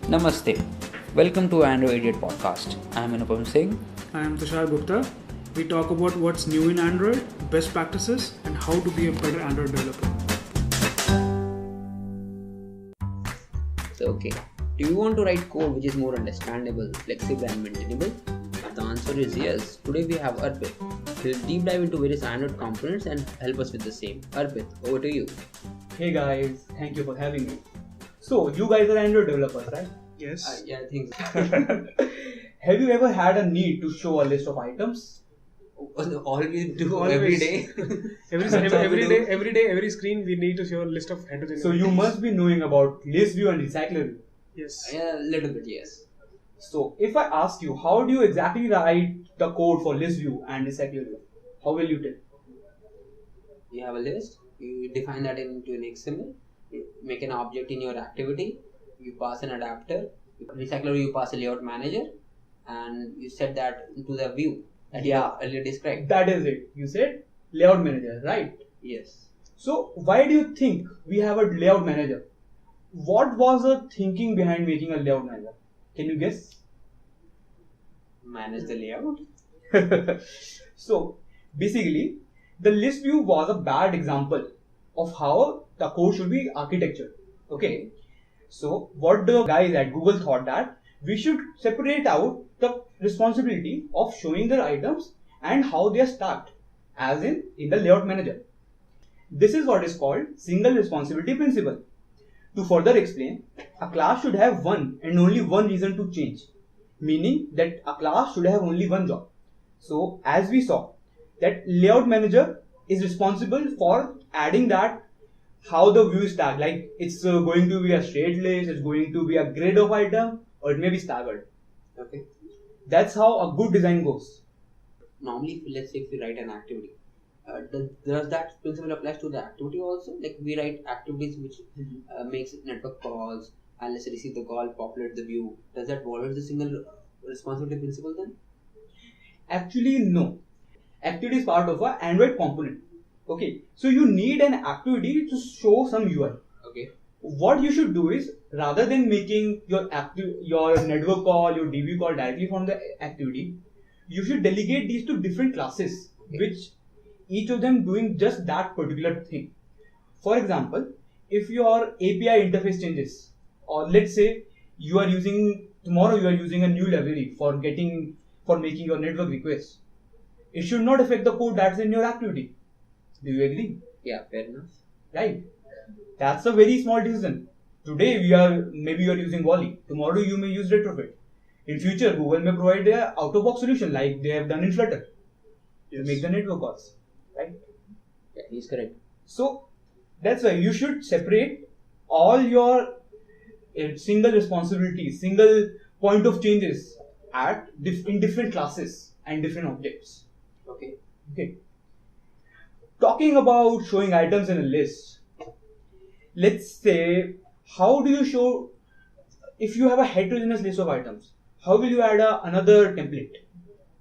Namaste. Welcome to Androidiots Podcast. I am Anupam Singh. I am Tushar Gupta. We talk about what's new in Android, best practices, and how to be a better Android developer. So, do you want to write code which is more understandable, flexible and maintainable? The answer is yes. Today we have Arpit. He'll deep dive into various Android components and help us with the same. Arpit, over to you. Hey guys, thank you for having me. So, you guys are Android developers, right? Yes. Yeah, I think so. Have you ever had a need to show a list of items? All we do Always. every day. every day, every screen, we need to show a list of heterogeneous. So, you must be knowing about list view and recycler view. Yes. Yeah, a little bit, yes. So, if I ask you, how do you exactly write the code for list view and recycler view? How will you tell? You have a list, you define that into an XML, you make an object in your activity, you pass an adapter, recycler you pass a layout manager, and you set that into the view that you have earlier described. That is it. You said layout manager, right? Yes. So, why do you think we have a layout manager? What was the thinking behind making a layout manager? Can you guess? Manage the layout. So, basically, the list view was a bad example of how the code should be architectured. Okay. So, what the guys at Google thought that we should separate out the responsibility of showing the items and how they are stacked, as in the layout manager. This is what is called single responsibility principle. To further explain, a class should have one and only one reason to change, meaning that a class should have only one job. So, as we saw, that layout manager is responsible for adding that how the view is tagged, like it's going to be a straight list, it's going to be a grid of item, or it may be staggered. Okay. That's how a good design goes. Normally, let's say if we write an activity, does that principle apply to the activity also? Like we write activities which makes network calls, and let's say receive the call, populate the view. Does that violate the single responsibility principle then? Actually, no. Activity is part of an Android component. Okay, so you need an activity to show some UI. Okay. What you should do is, rather than making your network call, your DB call directly from the activity, you should delegate these to different classes, which each of them doing just that particular thing. For example, if your API interface changes, or let's say tomorrow you are using a new library for making your network requests, it should not affect the code that's in your activity. Do you agree? Yeah, fair enough. Right. That's a very small decision. Today maybe you are using Wally. Tomorrow you may use Retrofit. In future, Google may provide an out-of-box solution like they have done in Flutter to make the network calls. Right? Yeah, he's correct. So that's why you should separate all your single responsibilities, single point of changes in different classes and different objects. Okay. Talking about showing items in a list, let's say, how do you show, if you have a heterogeneous list of items, how will you add another template?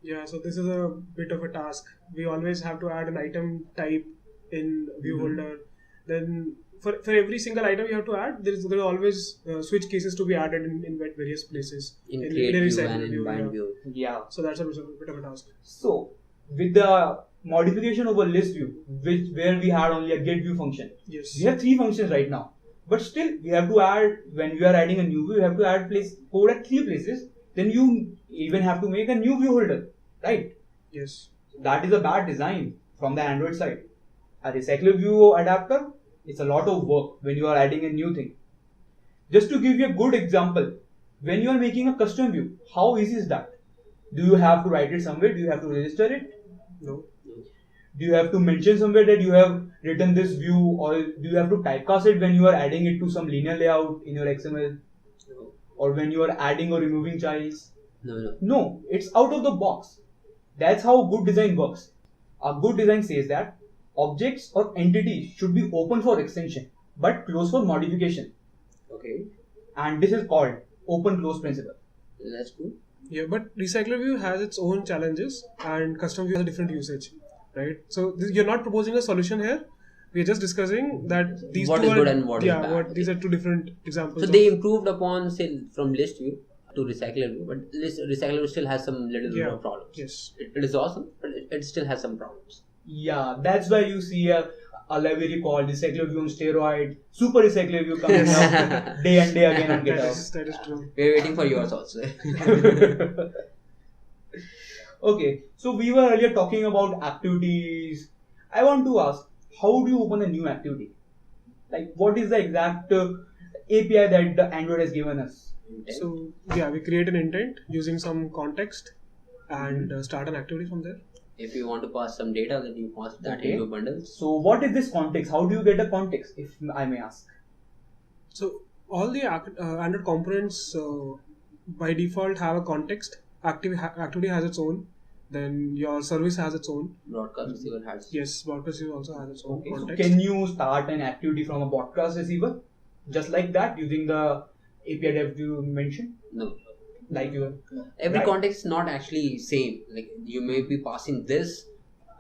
Yeah, so this is a bit of a task. We always have to add an item type in view holder. Then for every single item you have to add, there are always switch cases to be added in various places. In create view recycle and in bind view. Yeah. So that's a bit of a task. So, with the modification of a list view, where we had only a get view function, Yes. we have 3 functions right now. But still, we have to add, when we are adding a new view, we have to add code at 3 places. Then you even have to make a new view holder, right? Yes. That is a bad design from the Android side. A recycler view adapter, it's a lot of work when you are adding a new thing. Just to give you a good example, when you are making a custom view, how easy is that? Do you have to write it somewhere? Do you have to register it? No. Do you have to mention somewhere that you have written this view, or do you have to typecast it when you are adding it to some linear layout in your XML? No. Or when you are adding or removing childs? No. No, it's out of the box. That's how good design works. A good design says that objects or entities should be open for extension but closed for modification. Okay. And this is called open close principle. That's good. Yeah, but recycler view has its own challenges and custom view has a different usage, right? So you're not proposing a solution here, We are just discussing that these What two is are good and what is bad. these are two different examples. So they improved upon, say, from list view to recycler view, but recycler view still has some little bit of problems. Yes. It is awesome, but it still has some problems. Yeah, that's why you see a library called recycler view on steroid, super recycler view coming out day and day again on GitHub. That is true. We're waiting for yours also. Okay, so we were earlier talking about activities. I want to ask, how do you open a new activity? Like, what is the exact API that the Android has given us? So we create an intent using some context and start an activity from there. If you want to pass some data, then you pass that into bundles. So what is this context? How do you get a context, if I may ask? So all the Android components by default have a context. Activity has its own. Then your service has its own. Broadcast receiver has. Yes, broadcast receiver also has its own context. So can you start an activity from a broadcast receiver? Just like that, using the API that you mentioned? No. Like you. Every Right. context is not actually same. Like you may be passing this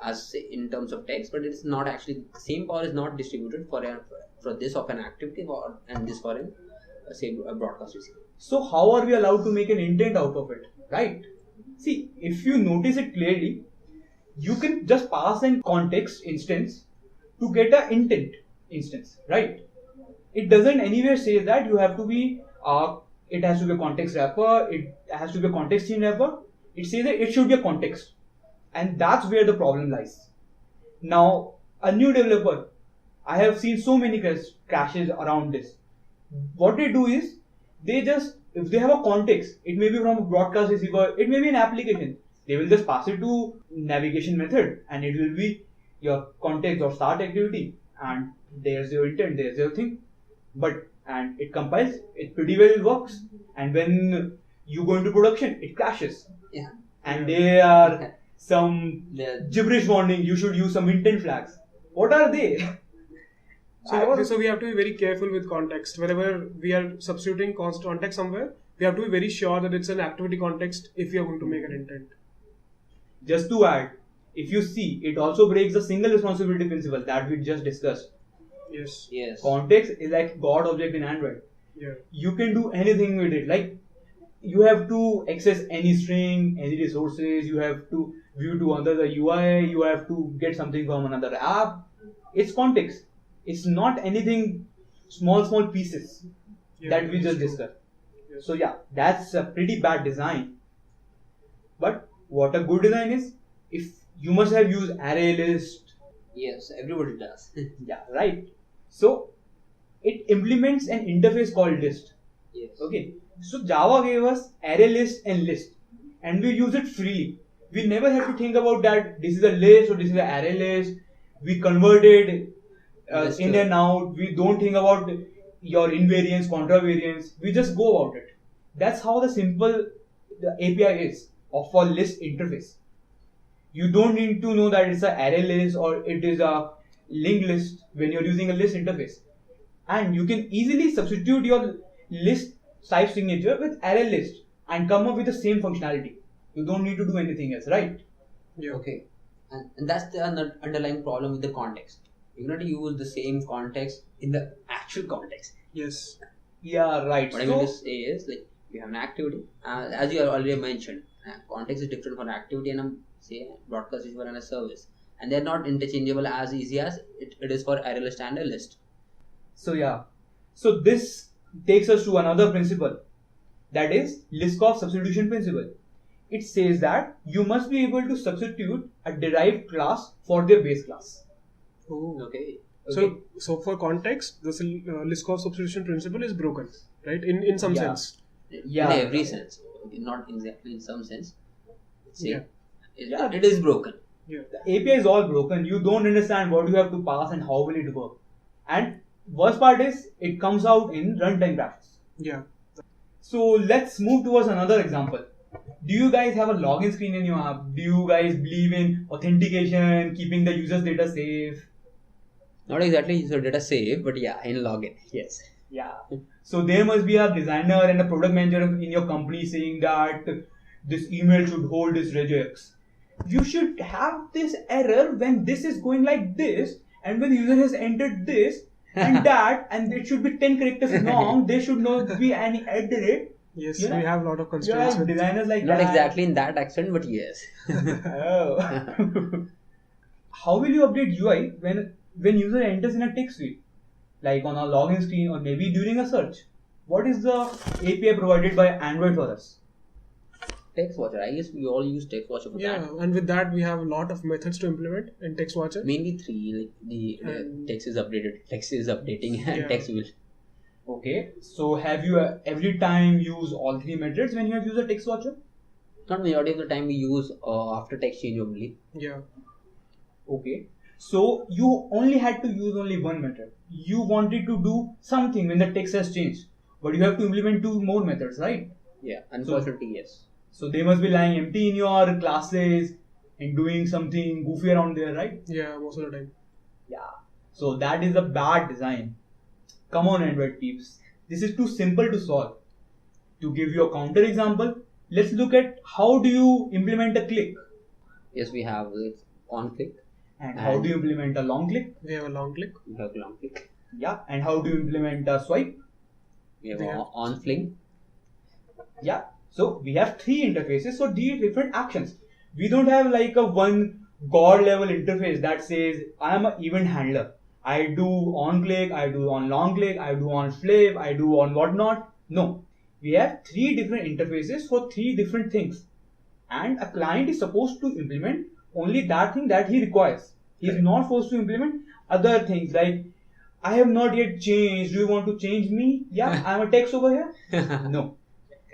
as in terms of text, but it's not actually the same power is not distributed for this of an activity and this for a broadcast receiver. So how are we allowed to make an intent out of it? Right? See, if you notice it clearly, you can just pass an context instance to get an intent instance, right? It doesn't anywhere say that you have to be it has to be a context wrapper, it has to be a context chain wrapper. It says that it should be a context. And that's where the problem lies. Now, a new developer, I have seen so many crashes around this. What they do is, if they have a context, it may be from a broadcast receiver, it may be an application. They will just pass it to navigation method and it will be your context or start activity. And there's your intent, there's your thing. And it compiles, it pretty well works. And when you go into production, it crashes. Yeah. And there are some gibberish warning, you should use some intent flags. What are they? So we have to be very careful with context. Whenever we are substituting context somewhere, we have to be very sure that it's an activity context if we are going to make an intent. Just to add, if you see, it also breaks the single responsibility principle that we just discussed. Yes. Context is like God object in Android. Yeah. You can do anything with it. Like, you have to access any string, any resources, you have to view to another UI, you have to get something from another app. It's context. It's not anything small pieces that we just discussed. Yes. So yeah, that's a pretty bad design. But what a good design is, if you must have used array list. Yes, everybody does. Yeah, right. So it implements an interface called list. Yes. Okay. So Java gave us array list and list, and we use it freely. We never have to think about that this is a list or this is an array list. We converted in and out. We don't think about your invariance, contravariance. We just go about it. That's how the API is of a list interface. You don't need to know that it's an array list or it is a linked list when you're using a list interface. And you can easily substitute your list type signature with array list and come up with the same functionality. You don't need to do anything else, right? Yeah. Okay. And that's the underlying problem with the context. You cannot use the same context in the actual context. Yes. Yeah, right. What I mean to say is, like, you have an activity, as you already mentioned, context is different for an activity and say broadcast receiver and a service, and they're not interchangeable as easy as it is for array list and a list. So yeah, so this takes us to another principle, that is Liskov substitution principle. It says that you must be able to substitute a derived class for their base class. Oh. Okay. So for context, this Liskov substitution principle is broken, right? In some sense. Yeah. In every sense, not exactly in some sense. Yeah. It is broken. Yeah. The API is all broken. You don't understand what you have to pass and how will it work. And worst part is it comes out in runtime crashes. Yeah. So let's move towards another example. Do you guys have a login screen in your app? Do you guys believe in authentication, keeping the user's data safe? Not exactly user data safe, but yeah, in login. Yes. Yeah. So there must be a designer and a product manager in your company saying that this email should hold this regex. You should have this error when this is going like this, and when the user has entered this and that, and it should be 10 characters long, there should not be any at the rate. Yes, You know, we have a lot of You constraints. have designers like Not that. exactly in that accent, but yes. Oh. How will you update UI when user enters in a text field, like on a login screen or maybe during a search? What is the API provided by Android for us? Text Watcher. I guess we all use Text Watcher for Yeah, that. and with that we have a lot of methods to implement in Text Watcher. Mainly three. Like the And- text is updated, text is updating, and Yeah. text will. Okay, so have you every time use all three methods when you have used a text watcher? Not majority of the time we use after text change only. Yeah. Okay, so you only had to use only one method. You wanted to do something when the text has changed, but you have to implement two more methods, right? Yeah, unfortunately, yes. So they must be lying empty in your classes and doing something goofy around there, right? Yeah, most of the time. Yeah. So that is a bad design. Come on, Android peeps. This is too simple to solve. To give you a counter example, let's look at how do you implement a click Yes, we have it on click. and how do you implement a long click. We have a long click. We have long click. Yeah. And how do you implement a swipe. We have Yeah. on fling. Yeah. So we have three interfaces for three different actions. We don't have like a one god level interface that says I am an event handler. I do on click, I do on long click, I do on flip, I do on whatnot. No. We have three different interfaces for three different things. And a client is supposed to implement only that thing that he requires. He is not forced to implement other things like I have not yet changed. Do you want to change me? Yeah, I am a text over here. No.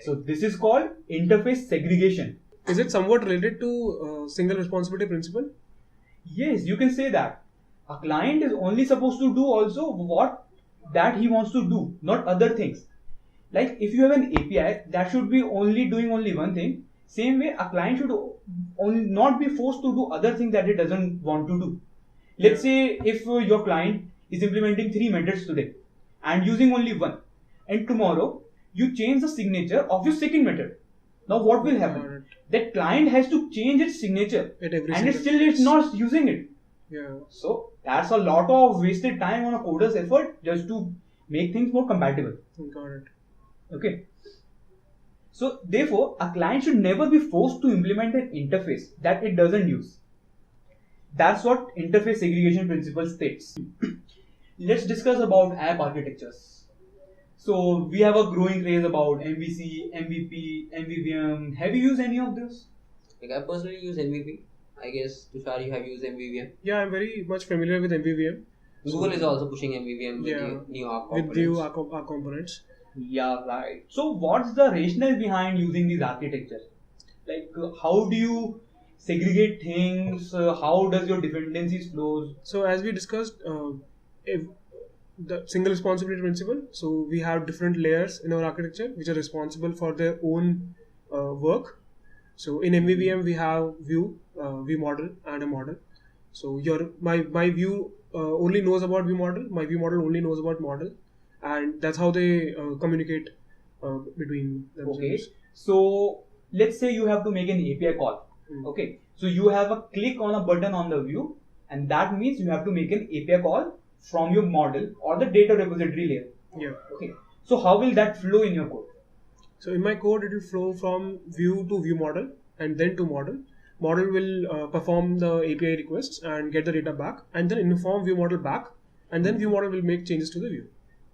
So this is called interface segregation. Is it somewhat related to single responsibility principle? Yes, you can say that. A client is only supposed to do also what that he wants to do, not other things. Like if you have an API that should be only doing only one thing, same way a client should only not be forced to do other things that it doesn't want to do. Let's say if your client is implementing three methods today and using only one, and tomorrow you change the signature of your second method. Now what will happen? Got it. That client has to change its signature At every and it single still is not using it. Yeah. So that's a lot of wasted time on a coder's effort just to make things more compatible. Got it. Okay. So therefore, a client should never be forced to implement an interface that it doesn't use. That's what interface segregation principle states. Let's discuss about app architectures. So we have a growing craze about MVC, MVP, MVVM. Have you used any of this? Like I personally use MVP. I guess Tushar, you have used MVVM. Yeah, I'm very much familiar with MVVM. Google is also pushing MVVM with Yeah, the new app with components. new R components. Yeah, right. So what's the rationale behind using these architectures? Like how do you segregate things? How does your dependencies flows? So as we discussed, if the single responsibility principle. So we have different layers in our architecture which are responsible for their own work. So in MVVM we have view, view model, and a model. So my view only knows about view model. My view model only knows about model, and that's how they communicate between themselves. Okay. So let's say you have to make an API call. Okay. So you have a click on a button on the view, and that means you have to make an API call from your model or the data repository layer. Yeah. Okay. So how will that flow in your code? So in my code, it will flow from view to view model and then to model. Model will perform the API requests and get the data back, and then inform view model back, and then view model will make changes to the view.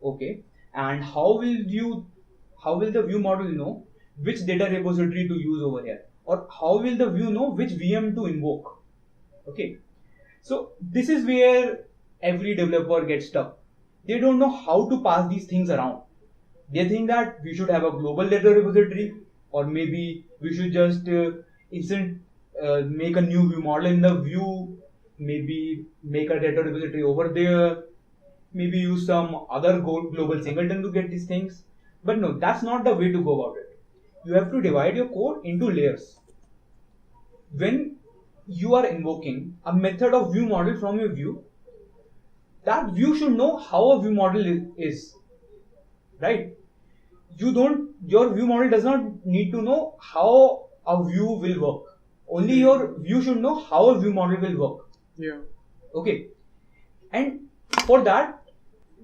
Okay. And how will the view model know which data repository to use over here? Or how will the view know which VM to invoke? Okay. So this is where every developer gets stuck. They don't know how to pass these things around. They think that we should have a global data repository, or maybe we should just make a new view model in the view, maybe make a data repository over there, maybe use some other global singleton to get these things. But no, that's not the way to go about it. You have to divide your code into layers. When you are invoking a method of view model from your view, that view should know how a view model is, right? Your view model does not need to know how a view will work. Only your view should know how a view model will work. Yeah. Okay. And for that,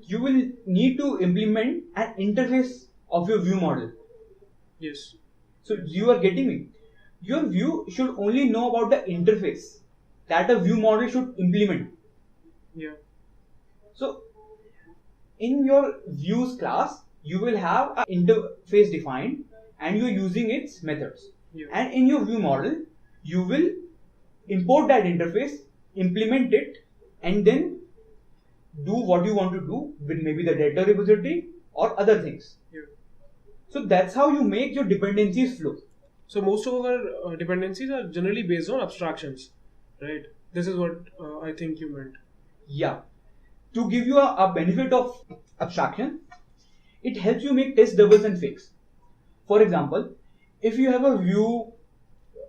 you will need to implement an interface of your view model. Yes. So you are getting me. Your view should only know about the interface that a view model should implement. Yeah. So in your views class, you will have an interface defined and you are using its methods. Yeah. And in your view model, you will import that interface, implement it, and then do what you want to do with maybe the data repository or other things. Yeah. So that's how you make your dependencies flow. So most of our dependencies are generally based on abstractions, right? This is what I think you meant. Yeah. To give you a benefit of abstraction, it helps you make test doubles and fakes. For example, if you have a view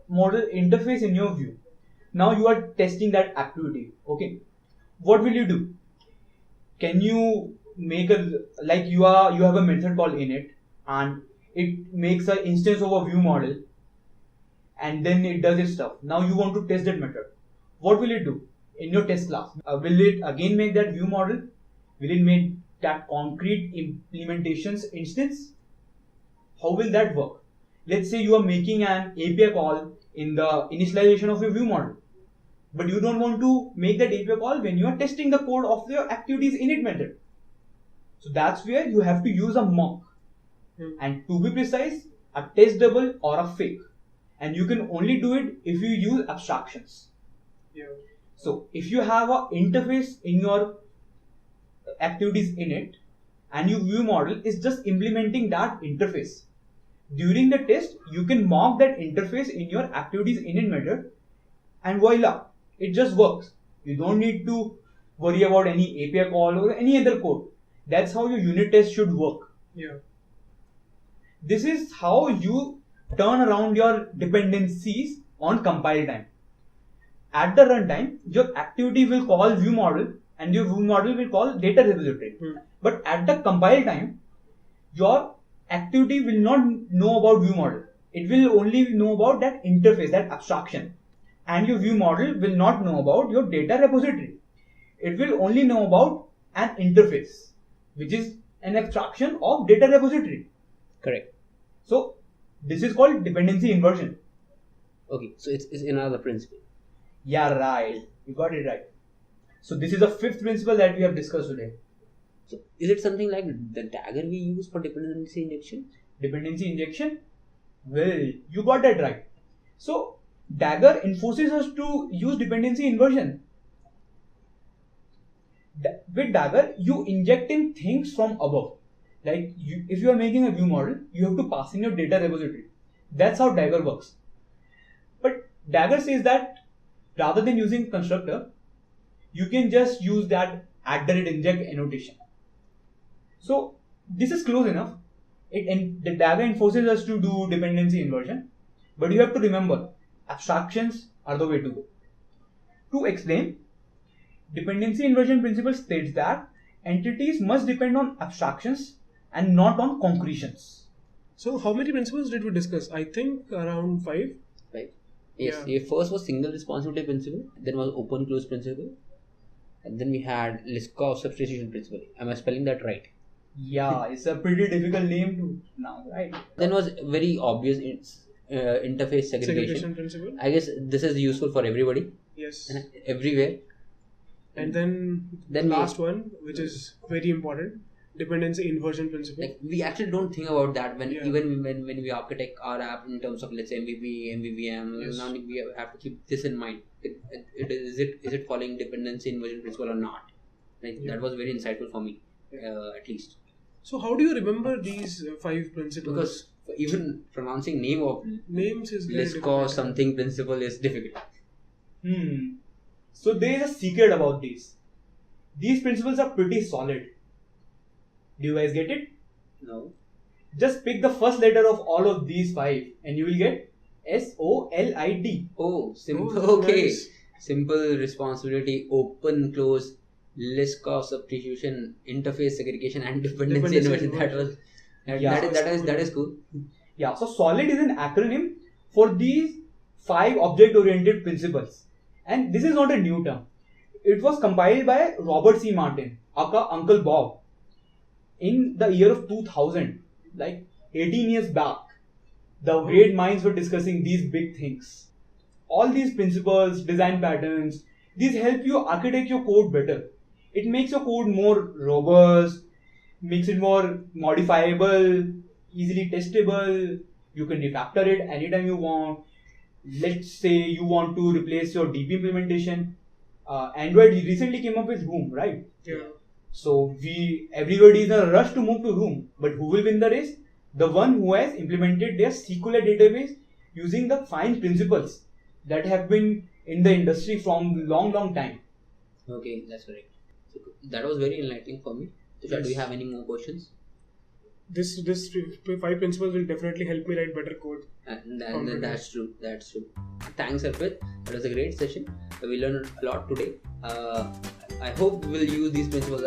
model interface in your view, now you are testing that activity. Okay, what will you do? Can you make you have a method called init and it makes an instance of a view model and then it does its stuff. Now you want to test that method. What will it do in your test class? Will it again make that view model? Will it make that concrete implementations instance? How will that work? Let's say you are making an API call in the initialization of your view model, but you don't want to make that API call when you are testing the code of your activities init method. So that's where you have to use a mock. And to be precise, a test double or a fake. And you can only do it if you use abstractions. Yeah. So if you have an interface in your activities init and your view model is just implementing that interface, during the test you can mock that interface in your activities init method and voila, it just works. You don't need to worry about any API call or any other code. That's how your unit test should work. Yeah. This is how you turn around your dependencies on compile time. At the runtime, your activity will call view model and your view model will call data repository. But at the compile time, your activity will not know about view model. It will only know about that interface, that abstraction. And your view model will not know about your data repository. It will only know about an interface, which is an abstraction of data repository. Correct. So this is called dependency inversion. Okay, so it's another principle. Yeah, right. You got it right. So this is the fifth principle that we have discussed today. So is it something like the dagger we use for dependency injection? Dependency injection? Well, you got that right. So dagger enforces us to use dependency inversion. With dagger, you inject in things from above. Like if you are making a view model, you have to pass in your data repository. That's how dagger works. But dagger says that rather than using constructor, you can just use that @inject annotation. So this is close enough. The dagger enforces us to do dependency inversion. But you have to remember, abstractions are the way to go. To explain, dependency inversion principle states that entities must depend on abstractions and not on concretions. So how many principles did we discuss? I think around 5. Right. Yes. Yeah. First was single responsibility principle. Then was open close principle. And then we had Liskov substitution principle. Am I spelling that right? Yeah, it's a pretty difficult name to now, right? Then was very obvious interface segregation principle. I guess this is useful for everybody. Yes. Everywhere. And then the last one, which is very important, dependency inversion principle. Like we actually don't think about that even when we architect our app in terms of, let's say, MVP, MVVM. Yes. Now we have to keep this in mind. Is it following dependency inversion principle or not? Like that was very insightful for me, at least. So how do you remember these 5 principles? Because even pronouncing names is very Liskov something principle is difficult. So there is a secret about these. These principles are pretty solid. Do you guys get it? No. Just pick the first letter of all of these 5 and you will get S.O.L.I.D. Oh, simple. Okay. Nice. Simple responsibility, open, close, Liskov substitution, interface segregation, and dependency inversion. That is cool. Yeah. So SOLID is an acronym for these 5 object-oriented principles, and this is not a new term. it was compiled by Robert C. Martin, aka Uncle Bob, in the year of 2000, like 18 years back. The great minds were discussing these big things. All these principles, design patterns, these help you architect your code better. It makes your code more robust, makes it more modifiable, easily testable. You can refactor it anytime you want. Let's say you want to replace your DP implementation. Android recently came up with Room, right? Yeah. So everybody is in a rush to move to Room, but who will win the race? The one who has implemented their SQL database using the fine principles that have been in the industry from long time. Okay, that's correct. So that was very enlightening for me. Tushar, do you have any more questions? This 5 principles will definitely help me write better code. And that's true. That's true. Thanks, Arpit. That was a great session. We learned a lot today. I hope we'll use these principles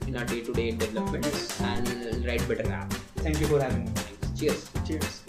in our day-to-day development and write better apps. Thank you for having me. Cheers. Cheers.